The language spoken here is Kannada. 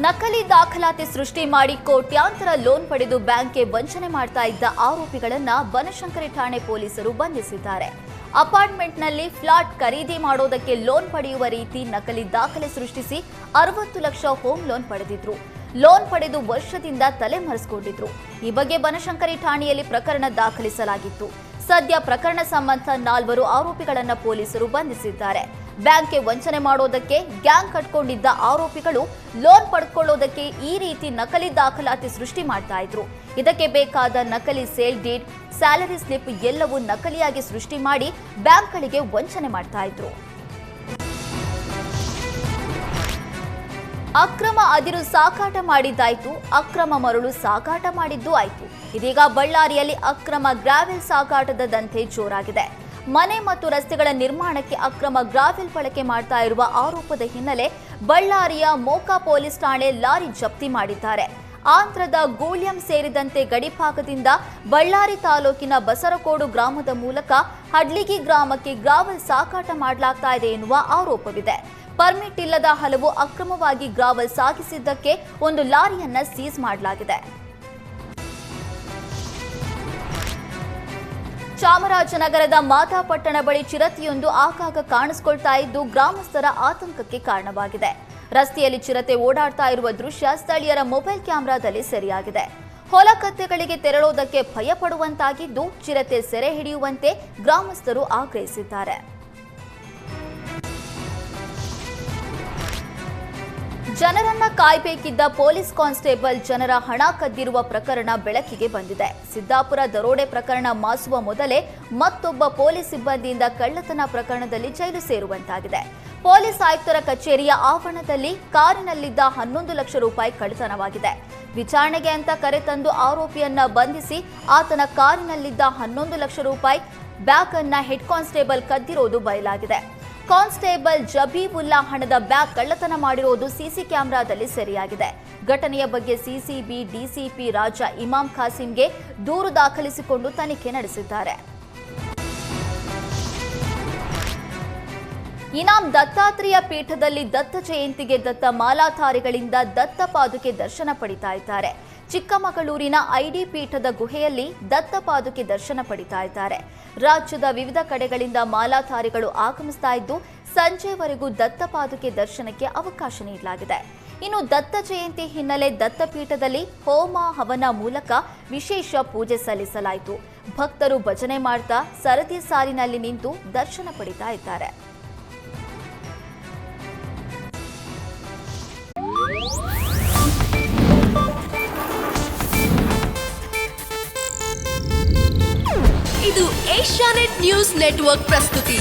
ನಕಲಿ ದಾಖಲಾತಿ ಸೃಷ್ಟಿ ಮಾಡಿ ಕೋಟ್ಯಾಂತರ ಲೋನ್ ಪಡೆದು ಬ್ಯಾಂಕ್ಗೆ ವಂಚನೆ ಮಾಡ್ತಾ ಇದ್ದ ಆರೋಪಿಗಳನ್ನ ಬನಶಂಕರಿ ಠಾಣೆ ಪೊಲೀಸರು ಬಂಧಿಸಿದ್ದಾರೆ. ಅಪಾರ್ಟ್ಮೆಂಟ್ನಲ್ಲಿ ಫ್ಲಾಟ್ ಖರೀದಿ ಮಾಡೋದಕ್ಕೆ ಲೋನ್ ಪಡೆಯುವ ರೀತಿ ನಕಲಿ ದಾಖಲೆ ಸೃಷ್ಟಿಸಿ 60 ಲಕ್ಷ ಹೋಮ್ ಲೋನ್ ಪಡೆದಿದ್ರು. ಲೋನ್ ಪಡೆದು ವರ್ಷದಿಂದ ತಲೆಮರೆಸಿಕೊಂಡಿದ್ರು. ಈ ಬಗ್ಗೆ ಬನಶಂಕರಿ ಠಾಣೆಯಲ್ಲಿ ಪ್ರಕರಣ ದಾಖಲಿಸಲಾಗಿತ್ತು. ಸದ್ಯ ಪ್ರಕರಣ ಸಂಬಂಧ 4 ಆರೋಪಿಗಳನ್ನ ಪೊಲೀಸರು ಬಂಧಿಸಿದ್ದಾರೆ. ಬ್ಯಾಂಕ್ಗೆ ವಂಚನೆ ಮಾಡೋದಕ್ಕೆ ಗ್ಯಾಂಗ್ ಕಟ್ಕೊಂಡಿದ್ದ ಆರೋಪಿಗಳು ಲೋನ್ ಪಡ್ಕೊಳ್ಳೋದಕ್ಕೆ ಈ ರೀತಿ ನಕಲಿ ದಾಖಲಾತಿ ಸೃಷ್ಟಿ ಮಾಡ್ತಾ ಇದ್ರು. ಇದಕ್ಕೆ ಬೇಕಾದ ನಕಲಿ ಸೇಲ್ ಡೀಡ್, ಸ್ಯಾಲರಿ ಸ್ಲಿಪ್ ಎಲ್ಲವೂ ನಕಲಿಯಾಗಿ ಸೃಷ್ಟಿ ಮಾಡಿ ಬ್ಯಾಂಕ್ಗಳಿಗೆ ವಂಚನೆ ಮಾಡ್ತಾ ಇದ್ರು. ಅಕ್ರಮ ಅದಿರು ಸಾಗಾಟ ಮಾಡಿದ್ದಾಯ್ತು, ಅಕ್ರಮ ಮರಳು ಸಾಗಾಟ ಮಾಡಿದ್ದು ಆಯ್ತು. ಇದೀಗ ಬಳ್ಳಾರಿಯಲ್ಲಿ ಅಕ್ರಮ ಗ್ರಾವೆಲ್ ಸಾಗಾಟದ ದಂಧೆ ಜೋರಾಗಿದೆ. ಮನೆ ಮತ್ತು ರಸ್ತೆಗಳ ನಿರ್ಮಾಣಕ್ಕೆ ಅಕ್ರಮ ಗ್ರಾವೆಲ್ ಬಳಕೆ ಮಾಡ್ತಾ ಇರುವ ಆರೋಪದ ಹಿನ್ನೆಲೆ ಬಳ್ಳಾರಿಯ ಮೋಕಾ ಪೊಲೀಸ್ ಠಾಣೆ ಲಾರಿ ಜಪ್ತಿ ಮಾಡಿದ್ದಾರೆ. ಆಂಧ್ರದ ಗೂಳ್ಯಂ ಸೇರಿದಂತೆ ಗಡಿಭಾಗದಿಂದ ಬಳ್ಳಾರಿ ತಾಲೂಕಿನ ಬಸರಕೋಡು ಗ್ರಾಮದ ಮೂಲಕ ಹಡ್ಲಿಗಿ ಗ್ರಾಮಕ್ಕೆ ಗ್ರಾವೆಲ್ ಸಾಗಾಟ ಮಾಡಲಾಗ್ತಾ ಇದೆ ಎನ್ನುವ ಆರೋಪವಿದೆ. ಪರ್ಮಿಟ್ ಇಲ್ಲದ ಹಲವು ಅಕ್ರಮವಾಗಿ ಗ್ರಾವೆಲ್ ಸಾಗಿಸಿದ್ದಕ್ಕೆ ಒಂದು ಲಾರಿಯನ್ನ ಸೀಸ್ ಮಾಡಲಾಗಿದೆ. ಚಾಮರಾಜನಗರದ ಮಾತಾಪಟ್ಟಣ ಬಳಿ ಚಿರತೆಯೊಂದು ಆಗಾಗ ಕಾಣಿಸಿಕೊಳ್ತಾ ಇದ್ದು ಗ್ರಾಮಸ್ಥರ ಆತಂಕಕ್ಕೆ ಕಾರಣವಾಗಿದೆ. ರಸ್ತೆಯಲ್ಲಿ ಚಿರತೆ ಓಡಾಡ್ತಾ ಇರುವ ದೃಶ್ಯ ಸ್ಥಳೀಯರ ಮೊಬೈಲ್ ಕ್ಯಾಮೆರಾದಲ್ಲಿ ಸೆರೆಯಾಗಿದೆ. ಹೊಲಗದ್ದೆಗಳಿಗೆ ತೆರಳುವುದಕ್ಕೆ ಭಯ ಪಡುವಂತಾಗಿದ್ದು ಚಿರತೆ ಸೆರೆ ಹಿಡಿಯುವಂತೆ ಗ್ರಾಮಸ್ಥರು ಆಗ್ರಹಿಸಿದ್ದಾರೆ. ಜನರನ್ನ ಕಾಯ್ಬೇಕಿದ್ದ ಪೊಲೀಸ್ ಕಾನ್ಸ್ಟೇಬಲ್ ಜನರ ಹಣ ಕದ್ದಿರುವ ಪ್ರಕರಣ ಬೆಳಕಿಗೆ ಬಂದಿದೆ. ಸಿದ್ದಾಪುರ ದರೋಡೆ ಪ್ರಕರಣ ಮಾಸುವ ಮೊದಲೇ ಮತ್ತೊಬ್ಬ ಪೊಲೀಸ್ ಸಿಬ್ಬಂದಿಯಿಂದ ಕಳ್ಳತನ ಪ್ರಕರಣದಲ್ಲಿ ಜೈಲು ಸೇರುವಂತಾಗಿದೆ. ಪೊಲೀಸ್ ಆಯುಕ್ತರ ಕಚೇರಿಯ ಆವರಣದಲ್ಲಿ ಕಾರಿನಲ್ಲಿದ್ದ 11 ಲಕ್ಷ ರೂಪಾಯಿ ಕಳ್ಳತನವಾಗಿದೆ. ವಿಚಾರಣೆಗೆ ಅಂತ ಕರೆತಂದು ಆರೋಪಿಯನ್ನ ಬಂಧಿಸಿ ಆತನ ಕಾರಿನಲ್ಲಿದ್ದ 11 ಲಕ್ಷ ರೂಪಾಯಿ ಬ್ಯಾಗ್ ಅನ್ನ ಹೆಡ್ ಕಾನ್ಸ್ಟೇಬಲ್ ಕದ್ದಿರೋದು ಬಯಲಾಗಿದೆ. ಕಾನ್ಸ್ಟೇಬಲ್ ಜಬೀವುಲ್ಲಾ ಹಣದ ಬ್ಯಾಗ್ ಕಳ್ಳತನ ಮಾಡಿರುವುದು ಸಿಸಿ ಕ್ಯಾಮೆರಾದಲ್ಲಿ ಸೆರೆಯಾಗಿದೆ. ಘಟನೆಯ ಬಗ್ಗೆ ಸಿಸಿಬಿ ಡಿಸಿಪಿ ರಾಜ ಇಮಾಮ್ ಖಾಸಿಂಗೆ ದೂರು ದಾಖಲಿಸಿಕೊಂಡು ತನಿಖೆ ನಡೆಸಿದ್ದಾರೆ. ಇನಾಂ ದತ್ತಾತ್ರೇಯ ಪೀಠದಲ್ಲಿ ದತ್ತ ಜಯಂತಿಗೆ ದತ್ತ ಮಾಲಾಧಾರಿಗಳಿಂದ ದತ್ತ ಪಾದುಕೆ ದರ್ಶನ ಪಡಿತಾ ಇದ್ದಾರೆ. ಚಿಕ್ಕಮಗಳೂರಿನ ಐಡಿ ಪೀಠದ ಗುಹೆಯಲ್ಲಿ ದತ್ತ ಪಾದುಕೆ ದರ್ಶನ ಪಡಿತಾ ಇದ್ದಾರೆ. ರಾಜ್ಯದ ವಿವಿಧ ಕಡೆಗಳಿಂದ ಮಾಲಾಧಾರಿಗಳು ಆಗಮಿಸ್ತಾ ಇದ್ದು ಸಂಜೆವರೆಗೂ ದತ್ತ ಪಾದುಕೆ ದರ್ಶನಕ್ಕೆ ಅವಕಾಶ ನೀಡಲಾಗಿದೆ. ಇನ್ನು ದತ್ತ ಜಯಂತಿ ಹಿನ್ನೆಲೆ ದತ್ತಪೀಠದಲ್ಲಿ ಹೋಮ ಹವನ ಮೂಲಕ ವಿಶೇಷ ಪೂಜೆ ಸಲ್ಲಿಸಲಾಯಿತು. ಭಕ್ತರು ಭಜನೆ ಮಾಡ್ತಾ ಸರದಿ ಸಾಲಿನಲ್ಲಿ ನಿಂತು ದರ್ಶನ ಪಡಿತಾ ಇದ್ದಾರೆ. ಇದು ಏಷ್ಯಾನೆಟ್ ನ್ಯೂಸ್ ನೆಟ್ವರ್ಕ್ ಪ್ರಸ್ತುತಿ.